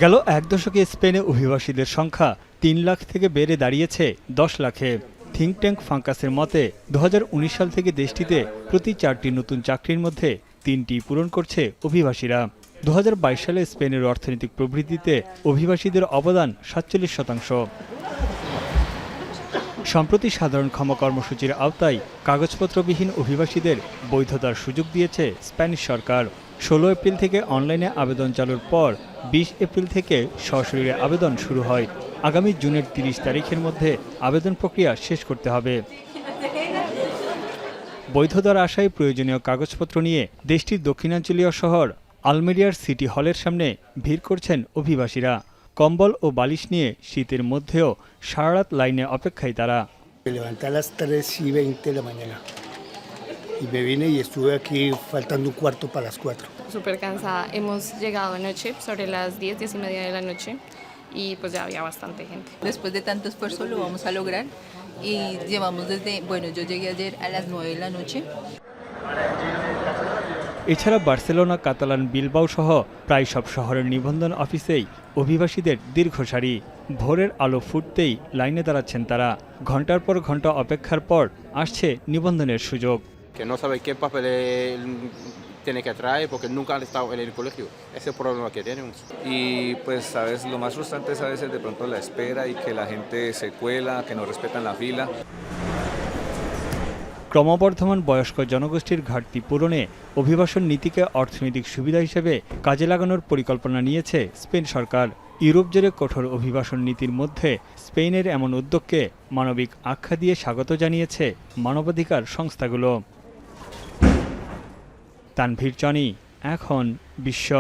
গেল এক দশকে স্পেনে অভিবাসীদের সংখ্যা ৩ লাখ থেকে বেড়ে দাঁড়িয়েছে ১০ লাখে। থিঙ্ক ট্যাঙ্ক ফাঙ্কাসের মতে ২০১৯ সাল থেকে দেশটিতে প্রতি ৪টি নতুন চাকরির মধ্যে ৩টি পূরণ করছে অভিবাসীরা। ২০২২ সালে স্পেনের অর্থনৈতিক প্রবৃদ্ধিতে অভিবাসীদের অবদান ৪৭%। সম্প্রতি সাধারণ ক্ষমা কর্মসূচির আওতায় কাগজপত্রবিহীন অভিবাসীদের বৈধতার সুযোগ দিয়েছে স্প্যানিশ সরকার। ১৬ এপ্রিল থেকে অনলাইনে আবেদন চালুর পর ২০ এপ্রিল থেকে সশরীরে আবেদন শুরু হয়। আগামী জুনের ৩০ তারিখের মধ্যে আবেদন প্রক্রিয়া শেষ করতে হবে। বৈধতার আশায় প্রয়োজনীয় কাগজপত্র নিয়ে দেশটির দক্ষিণাঞ্চলীয় শহর আলমেরিয়ার সিটি হলের সামনে ভিড় করছেন অভিবাসীরা। কম্বল ও বালিশ নিয়ে শীতের মধ্যেও সারারাত লাইনে অপেক্ষায় তারা। Me levanté a las 3:20 de la mañana y me vine y estuve aquí faltando un cuarto para las 4. Súper cansada. Hemos llegado anoche sobre las 10, 10:30 de la noche y pues ya había bastante gente. Después de tanto esfuerzo lo vamos a lograr y llevamos yo llegué ayer a las 9 de la noche. এছাড়া Barcelona, Catalan, Bilbao সহ প্রায় সব শহরের নিবন্ধন অফিসেই অভিবাসীদের দীর্ঘ সারি। ভোরের আলো ফুটতেই লাইনে দাঁড়াচ্ছেন তারা। ঘন্টার পর ঘন্টা অপেক্ষার পর আসছে নিবন্ধনের সুযোগ। Que no sabe qué papel tiene que traer porque nunca han estado en el colegio. Ese es el problema que tenemos. Y pues, sabes, lo más frustrante es a veces de pronto la espera y que la gente se cuela, que no respetan la fila. ক্রমবর্ধমান বয়স্ক জনগোষ্ঠীর ঘাটতি পূরণে অভিবাসন নীতিকে অর্থনৈতিক সুবিধা হিসেবে কাজে লাগানোর পরিকল্পনা নিয়েছে স্পেন সরকার। ইউরোপ জুড়ে কঠোর অভিবাসন নীতির মধ্যে স্পেনের এমন উদ্যোগকে মানবিক আখ্যা দিয়ে স্বাগত জানিয়েছে মানবাধিকার সংস্থাগুলো। তানভীর জনি, এখন বিশ্ব।